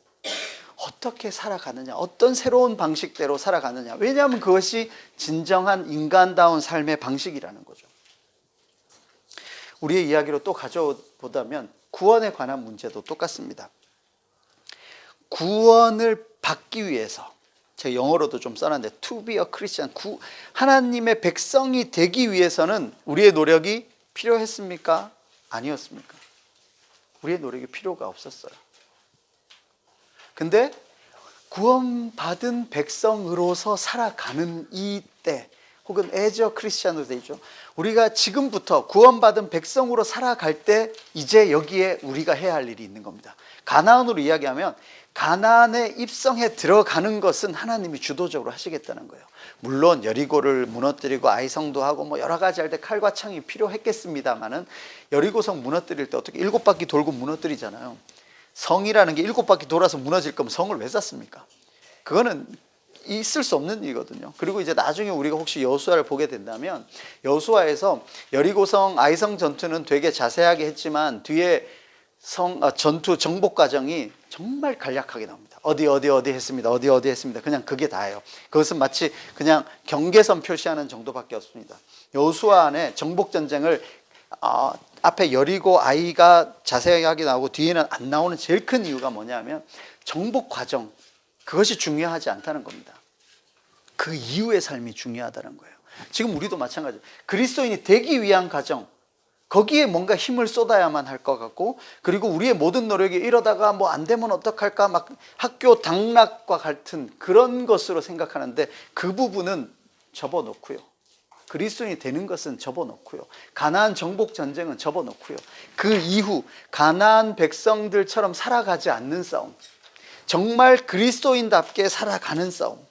어떻게 살아가느냐, 어떤 새로운 방식대로 살아가느냐. 왜냐하면 그것이 진정한 인간다운 삶의 방식이라는 거죠. 우리의 이야기로 또 가져보자면 구원에 관한 문제도 똑같습니다. 구원을 받기 위해서, 제가 영어로도 좀 써놨는데 to be a Christian, 하나님의 백성이 되기 위해서는 우리의 노력이 필요했습니까? 아니었습니까? 우리의 노력이 필요가 없었어요. 근데 구원받은 백성으로서 살아가는 이때, 혹은 as a Christian으로 되죠. 우리가 지금부터 구원받은 백성으로 살아갈 때 이제 여기에 우리가 해야 할 일이 있는 겁니다. 가나안으로 이야기하면 가나안에 입성해 들어가는 것은 하나님이 주도적으로 하시겠다는 거예요. 물론 여리고를 무너뜨리고 아이성도 하고 뭐 여러 가지 할 때 칼과 창이 필요했겠습니다만은 여리고성 무너뜨릴 때 어떻게 7바퀴 돌고 무너뜨리잖아요. 성이라는 게 7바퀴 돌아서 무너질 거면 성을 왜 쌓습니까? 그거는 있을 수 없는 일이거든요. 그리고 이제 나중에 우리가 혹시 여호수아를 보게 된다면 여호수아에서 여리고성 아이성 전투는 되게 자세하게 했지만 뒤에 전투 정복 과정이 정말 간략하게 나옵니다. 어디 했습니다. 어디 했습니다. 그냥 그게 다예요. 그것은 마치 그냥 경계선 표시하는 정도밖에 없습니다. 여호수아 안에 정복 전쟁을 앞에 여리고 아이가 자세하게 나오고 뒤에는 안 나오는 제일 큰 이유가 뭐냐면 정복 과정, 그것이 중요하지 않다는 겁니다. 그 이후의 삶이 중요하다는 거예요. 지금 우리도 마찬가지예요. 그리스도인이 되기 위한 과정, 거기에 뭔가 힘을 쏟아야만 할 것 같고, 그리고 우리의 모든 노력이 이러다가 뭐 안 되면 어떡할까, 막 학교 당락과 같은 그런 것으로 생각하는데 그 부분은 접어놓고요. 그리스도인이 되는 것은 접어놓고요. 가나안 정복 전쟁은 접어놓고요. 그 이후 가나안 백성들처럼 살아가지 않는 싸움, 정말 그리스도인답게 살아가는 싸움,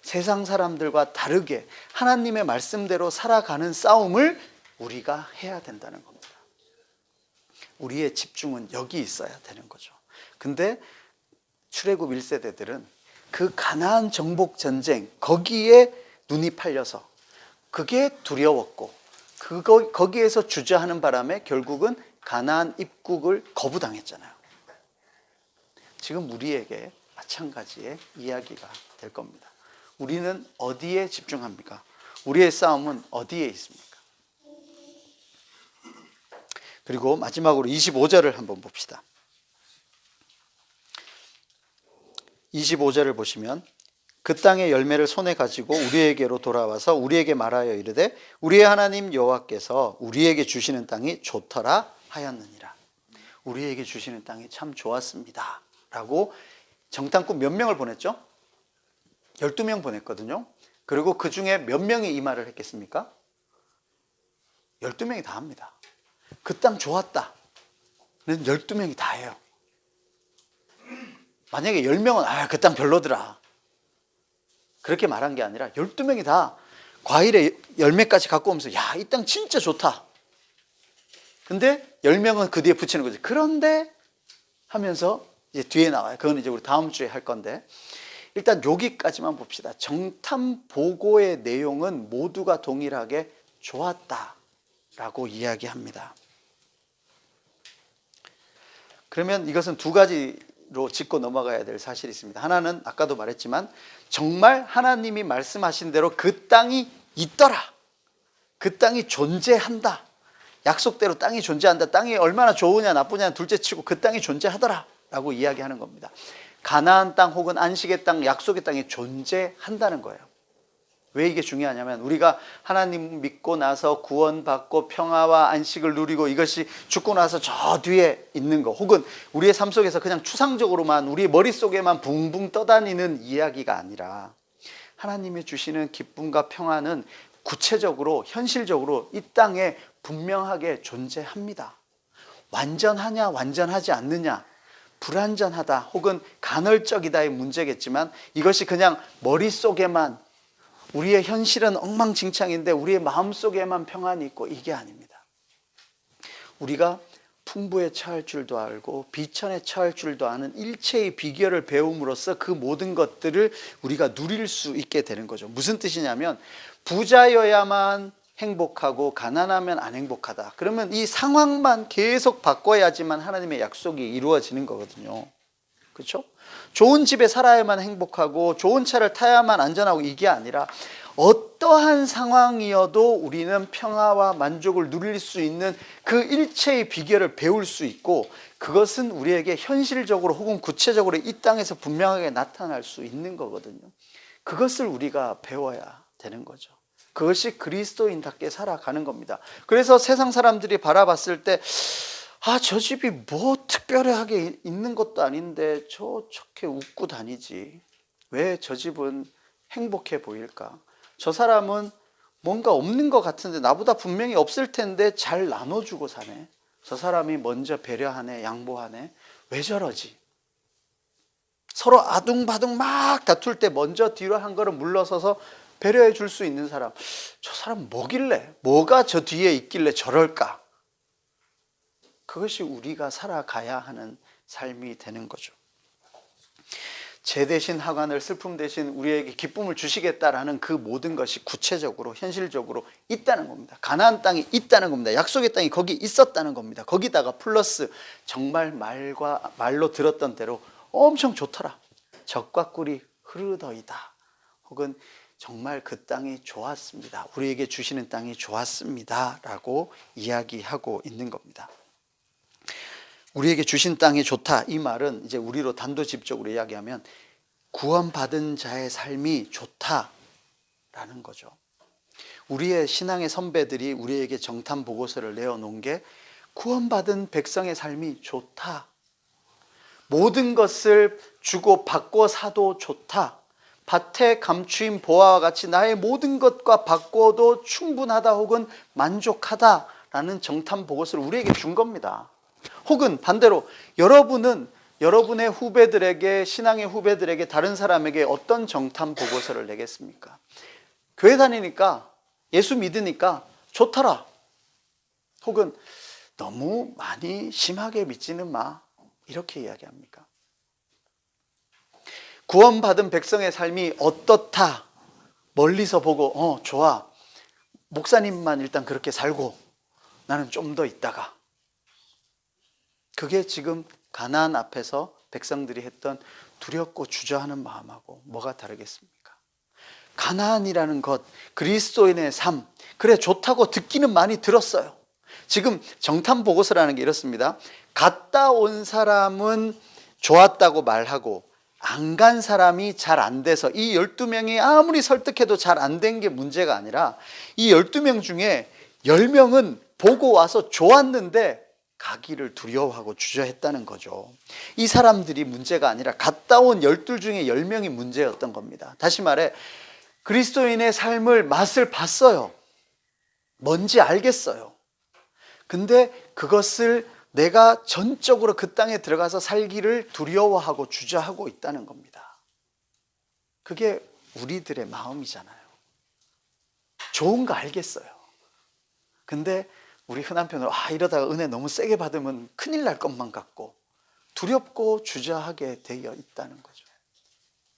세상 사람들과 다르게 하나님의 말씀대로 살아가는 싸움을 우리가 해야 된다는 겁니다. 우리의 집중은 여기 있어야 되는 거죠. 근데 출애굽 1세대들은 그 가나안 정복 전쟁, 거기에 눈이 팔려서 그게 두려웠고 거기에서 주저하는 바람에 결국은 가나안 입국을 거부당했잖아요. 지금 우리에게 마찬가지의 이야기가 될 겁니다. 우리는 어디에 집중합니까? 우리의 싸움은 어디에 있습니까? 그리고 마지막으로 25절을 한번 봅시다. 25절을 보시면 그 땅의 열매를 손에 가지고 우리에게로 돌아와서 우리에게 말하여 이르되 우리의 하나님 여호와께서 우리에게 주시는 땅이 좋더라 하였느니라. 우리에게 주시는 땅이 참 좋았습니다 라고 정탐꾼 몇 명을 보냈죠? 12명 보냈거든요. 그리고 그 중에 몇 명이 이 말을 했겠습니까? 12명이 다 합니다. 그 땅 좋았다 는 12명이 다 해요. 만약에 10명은 그 땅 별로더라 그렇게 말한 게 아니라 12명이 다 과일의 열매까지 갖고 오면서 이 땅 진짜 좋다. 근데 10명은 그 뒤에 붙이는 거죠. 그런데 하면서 이제 뒤에 나와요. 그건 이제 우리 다음 주에 할 건데 일단 여기까지만 봅시다. 정탐 보고의 내용은 모두가 동일하게 좋았다라고 이야기합니다. 그러면 이것은 두 가지로 짚고 넘어가야 될 사실이 있습니다. 하나는 아까도 말했지만 정말 하나님이 말씀하신 대로 그 땅이 있더라. 그 땅이 존재한다. 약속대로 땅이 존재한다. 땅이 얼마나 좋으냐 나쁘냐 둘째치고 그 땅이 존재하더라 라고 이야기하는 겁니다. 가나안 땅 혹은 안식의 땅, 약속의 땅이 존재한다는 거예요. 왜 이게 중요하냐면 우리가 하나님 믿고 나서 구원받고 평화와 안식을 누리고 이것이 죽고 나서 저 뒤에 있는 거, 혹은 우리의 삶 속에서 그냥 추상적으로만 우리 머릿속에만 붕붕 떠다니는 이야기가 아니라 하나님이 주시는 기쁨과 평화는 구체적으로 현실적으로 이 땅에 분명하게 존재합니다. 완전하냐 완전하지 않느냐, 불완전하다 혹은 간헐적이다의 문제겠지만 이것이 그냥 머릿속에만, 우리의 현실은 엉망진창인데 우리의 마음속에만 평안이 있고 이게 아닙니다. 우리가 풍부에 처할 줄도 알고 비천에 처할 줄도 아는 일체의 비결을 배움으로써 그 모든 것들을 우리가 누릴 수 있게 되는 거죠. 무슨 뜻이냐면 부자여야만 행복하고 가난하면 안 행복하다. 그러면 이 상황만 계속 바꿔야지만 하나님의 약속이 이루어지는 거거든요. 그렇죠? 좋은 집에 살아야만 행복하고 좋은 차를 타야만 안전하고 이게 아니라 어떠한 상황이어도 우리는 평화와 만족을 누릴 수 있는 그 일체의 비결을 배울 수 있고 그것은 우리에게 현실적으로 혹은 구체적으로 이 땅에서 분명하게 나타날 수 있는 거거든요. 그것을 우리가 배워야 되는 거죠. 그것이 그리스도인답게 살아가는 겁니다. 그래서 세상 사람들이 바라봤을 때 저 집이 뭐 특별하게 있는 것도 아닌데 저렇게 웃고 다니지. 왜 저 집은 행복해 보일까? 저 사람은 뭔가 없는 것 같은데 나보다 분명히 없을 텐데 잘 나눠주고 사네. 저 사람이 먼저 배려하네, 양보하네. 왜 저러지? 서로 아둥바둥 막 다툴 때 먼저 뒤로 한 걸음 물러서서 배려해 줄 수 있는 사람. 저 사람 뭐길래? 뭐가 저 뒤에 있길래 저럴까? 그것이 우리가 살아가야 하는 삶이 되는 거죠. 죄 대신 하관을 슬픔 대신 우리에게 기쁨을 주시겠다라는 그 모든 것이 구체적으로 현실적으로 있다는 겁니다. 가나안 땅이 있다는 겁니다. 약속의 땅이 거기 있었다는 겁니다. 거기다가 플러스 정말 말로 들었던 대로 엄청 좋더라. 젖과 꿀이 흐르더이다. 혹은 정말 그 땅이 좋았습니다. 우리에게 주시는 땅이 좋았습니다. 라고 이야기하고 있는 겁니다. 우리에게 주신 땅이 좋다. 이 말은 이제 우리로 단도직입적으로 이야기하면 구원받은 자의 삶이 좋다라는 거죠. 우리의 신앙의 선배들이 우리에게 정탐 보고서를 내어놓은 게 구원받은 백성의 삶이 좋다. 모든 것을 주고 받고 사도 좋다. 밭에 감추인 보화와 같이 나의 모든 것과 바꿔도 충분하다 혹은 만족하다라는 정탐 보고서를 우리에게 준 겁니다. 혹은 반대로 여러분은 여러분의 후배들에게 신앙의 후배들에게 다른 사람에게 어떤 정탐 보고서를 내겠습니까? 교회 다니니까 예수 믿으니까 좋더라. 혹은 너무 많이 심하게 믿지는 마. 이렇게 이야기합니까? 구원받은 백성의 삶이 어떻다. 멀리서 보고 좋아. 목사님만 일단 그렇게 살고 나는 좀 더 있다가. 그게 지금 가나안 앞에서 백성들이 했던 두렵고 주저하는 마음하고 뭐가 다르겠습니까? 가나안이라는 것, 그리스도인의 삶, 그래 좋다고 듣기는 많이 들었어요. 지금 정탐 보고서라는 게 이렇습니다. 갔다 온 사람은 좋았다고 말하고 안 간 사람이 잘 안 돼서 이 12명이 아무리 설득해도 잘 안 된 게 문제가 아니라 이 12명 중에 10명은 보고 와서 좋았는데 가기를 두려워하고 주저했다는 거죠. 이 사람들이 문제가 아니라 갔다 온 12 중에 10명이 문제였던 겁니다. 다시 말해 그리스도인의 삶을 맛을 봤어요. 뭔지 알겠어요. 근데 그것을 내가 전적으로 그 땅에 들어가서 살기를 두려워하고 주저하고 있다는 겁니다. 그게 우리들의 마음이잖아요. 좋은 거 알겠어요. 근데 우리 흔한 표현으로 이러다가 은혜 너무 세게 받으면 큰일 날 것만 같고 두렵고 주저하게 되어 있다는 거죠.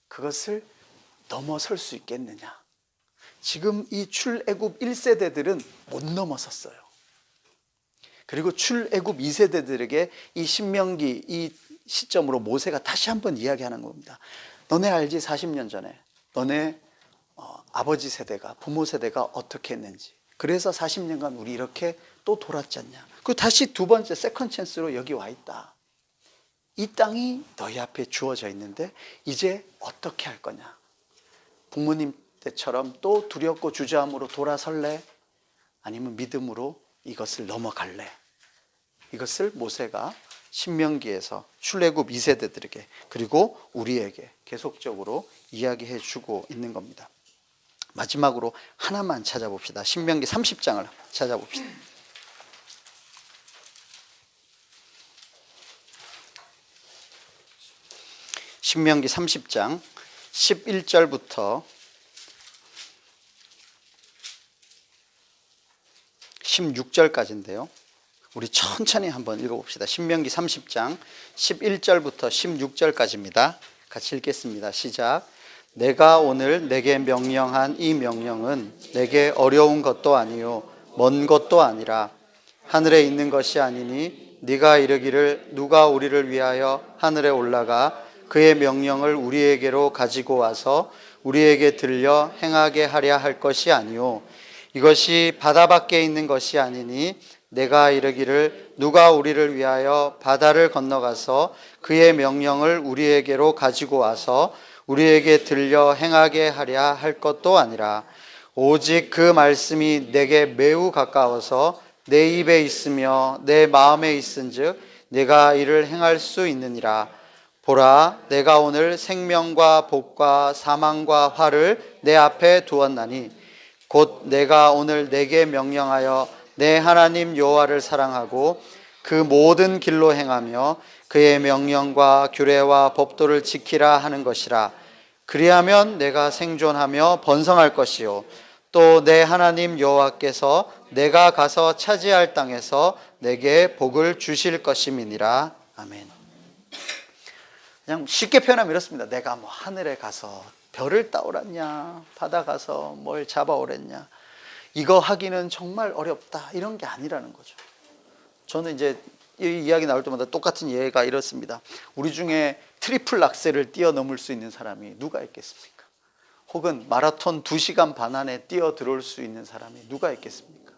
그것을 넘어설 수 있겠느냐? 지금 이 출애굽 1세대들은 못 넘어섰어요. 그리고 출애굽 2세대들에게 이 신명기 이 시점으로 모세가 다시 한번 이야기하는 겁니다. 너네 알지? 40년 전에 너네 아버지 세대가 부모 세대가 어떻게 했는지. 그래서 40년간 우리 이렇게 또 돌았지 않냐. 그리고 다시 두 번째 세컨 찬스로 여기 와 있다. 이 땅이 너희 앞에 주어져 있는데 이제 어떻게 할 거냐. 부모님 때처럼 또 두렵고 주저함으로 돌아설래? 아니면 믿음으로 이것을 넘어갈래? 이것을 모세가 신명기에서 출애굽 2세대들에게 그리고 우리에게 계속적으로 이야기해 주고 있는 겁니다. 마지막으로 하나만 찾아봅시다. 신명기 30장을 찾아봅시다. 신명기 30장 11절부터 16절까지인데요. 우리 천천히 한번 읽어봅시다. 신명기 30장 11절부터 16절까지입니다. 같이 읽겠습니다. 시작. 내가 오늘 내게 명령한 이 명령은 내게 어려운 것도 아니요 먼 것도 아니라 하늘에 있는 것이 아니니 네가 이르기를 누가 우리를 위하여 하늘에 올라가 그의 명령을 우리에게로 가지고 와서 우리에게 들려 행하게 하랴 할 것이 아니요 이것이 바다 밖에 있는 것이 아니니 내가 이르기를 누가 우리를 위하여 바다를 건너가서 그의 명령을 우리에게로 가지고 와서 우리에게 들려 행하게 하랴 할 것도 아니라 오직 그 말씀이 내게 매우 가까워서 내 입에 있으며 내 마음에 있은즉 내가 이를 행할 수 있느니라. 보라, 내가 오늘 생명과 복과 사망과 화를 내 앞에 두었나니 곧 내가 오늘 내게 명령하여 내 하나님 여호와를 사랑하고 그 모든 길로 행하며 그의 명령과 규례와 법도를 지키라 하는 것이라. 그리하면 내가 생존하며 번성할 것이요 또 내 하나님 여호와께서 내가 가서 차지할 땅에서 내게 복을 주실 것임이니라. 아멘. 그냥 쉽게 표현하면 이렇습니다. 내가 뭐 하늘에 가서 별을 따오랐냐, 바다 가서 뭘 잡아오랬냐, 이거 하기는 정말 어렵다, 이런 게 아니라는 거죠. 저는 이제 이 이야기 나올 때마다 똑같은 예가 이렇습니다. 우리 중에 트리플 악셀을 뛰어넘을 수 있는 사람이 누가 있겠습니까? 혹은 마라톤 2시간 반 안에 뛰어 들어올 수 있는 사람이 누가 있겠습니까?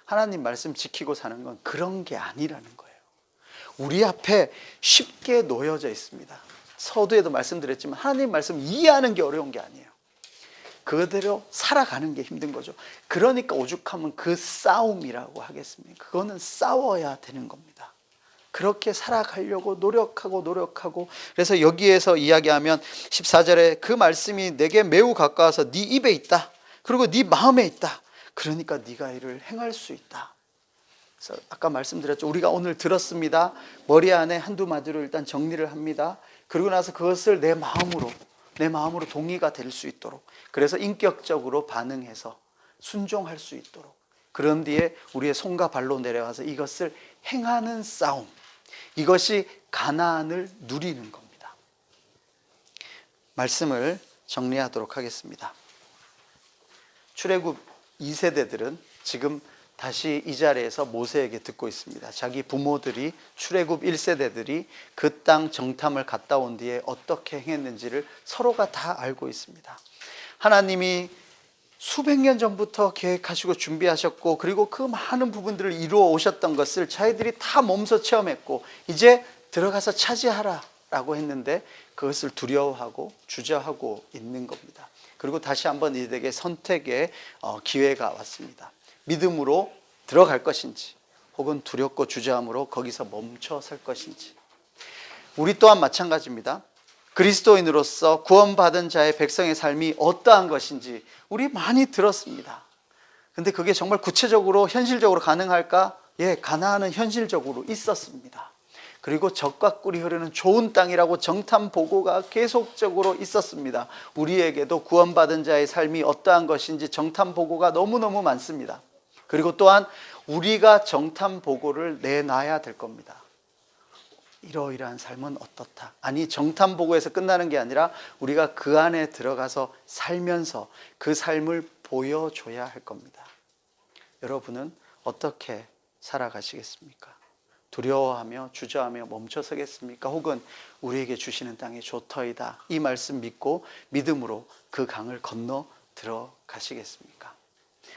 하나님 말씀 지키고 사는 건 그런 게 아니라는 거예요. 우리 앞에 쉽게 놓여져 있습니다. 서두에도 말씀드렸지만 하나님 말씀 이해하는 게 어려운 게 아니에요. 그대로 살아가는 게 힘든 거죠. 그러니까 오죽하면 그 싸움이라고 하겠습니까? 그거는 싸워야 되는 겁니다. 그렇게 살아가려고 노력하고 그래서 여기에서 이야기하면 14절에 그 말씀이 내게 매우 가까워서 네 입에 있다. 그리고 네 마음에 있다. 그러니까 네가 이를 행할 수 있다. 그래서 아까 말씀드렸죠. 우리가 오늘 들었습니다. 머리 안에 한두 마디로 일단 정리를 합니다. 그리고 나서 그것을 내 마음으로 동의가 될 수 있도록, 그래서 인격적으로 반응해서 순종할 수 있도록, 그런 뒤에 우리의 손과 발로 내려와서 이것을 행하는 싸움, 이것이 가나안을 누리는 겁니다. 말씀을 정리하도록 하겠습니다. 출애굽 2세대들은 지금 다시 이 자리에서 모세에게 듣고 있습니다. 자기 부모들이, 출애굽 1세대들이 그 땅 정탐을 갔다 온 뒤에 어떻게 행했는지를 서로가 다 알고 있습니다. 하나님이 수백 년 전부터 계획하시고 준비하셨고, 그리고 그 많은 부분들을 이루어 오셨던 것을 자기들이 다 몸소 체험했고, 이제 들어가서 차지하라 라고 했는데 그것을 두려워하고 주저하고 있는 겁니다. 그리고 다시 한번 이들에게 선택의 기회가 왔습니다. 믿음으로 들어갈 것인지, 혹은 두렵고 주저함으로 거기서 멈춰 설 것인지. 우리 또한 마찬가지입니다. 그리스도인으로서 구원받은 자의 백성의 삶이 어떠한 것인지 우리 많이 들었습니다. 근데 그게 정말 구체적으로 현실적으로 가능할까? 예, 가나안은 현실적으로 있었습니다. 그리고 젖과 꿀이 흐르는 좋은 땅이라고 정탐 보고가 계속적으로 있었습니다. 우리에게도 구원받은 자의 삶이 어떠한 것인지 정탐 보고가 너무너무 많습니다. 그리고 또한 우리가 정탐 보고를 내놔야 될 겁니다. 이러이러한 삶은 어떻다. 아니, 정탐 보고에서 끝나는 게 아니라 우리가 그 안에 들어가서 살면서 그 삶을 보여줘야 할 겁니다. 여러분은 어떻게 살아가시겠습니까? 두려워하며 주저하며 멈춰서겠습니까? 혹은 우리에게 주시는 땅이 좋더이다, 이 말씀 믿고 믿음으로 그 강을 건너 들어가시겠습니까?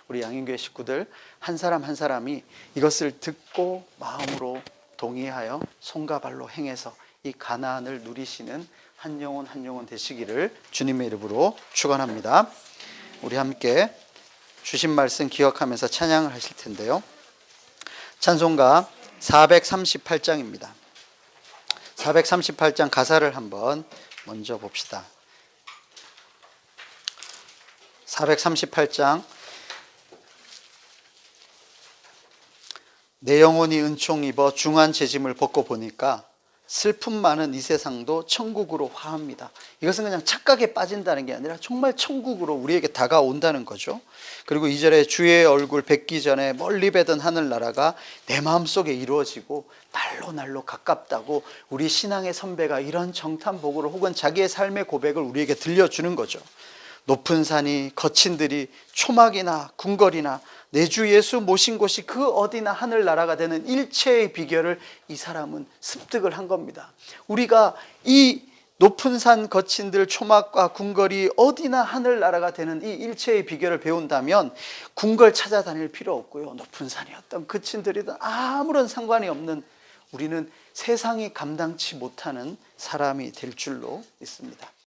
우리 양인교회 식구들 한 사람 한 사람이 이것을 듣고 마음으로 동의하여 손과 발로 행해서 이 가나안을 누리시는 한 영혼 한 영혼 되시기를 주님의 이름으로 축원합니다. 우리 함께 주신 말씀 기억하면서 찬양을 하실 텐데요. 찬송가 438장입니다. 438장 가사를 한번 먼저 봅시다. 438장 내 영혼이 은총 입어 중한 재짐을 벗고 보니까 슬픔 많은 이 세상도 천국으로 화합니다. 이것은 그냥 착각에 빠진다는 게 아니라 정말 천국으로 우리에게 다가온다는 거죠. 그리고 2절에 주의 얼굴 뵙기 전에 멀리 뵈던 하늘나라가 내 마음속에 이루어지고 날로 날로 가깝다고 우리 신앙의 선배가 이런 정탄복으로 혹은 자기의 삶의 고백을 우리에게 들려주는 거죠. 높은 산이 거친 들이 초막이나 궁궐이나 내 주 예수 모신 곳이 그 어디나 하늘나라가 되는 일체의 비결을 이 사람은 습득을 한 겁니다. 우리가 이 높은 산 거친들 초막과 궁궐이 어디나 하늘나라가 되는 이 일체의 비결을 배운다면 궁궐 찾아다닐 필요 없고요, 높은 산이었던 거친들이든 아무런 상관이 없는 우리는 세상이 감당치 못하는 사람이 될 줄로 믿습니다.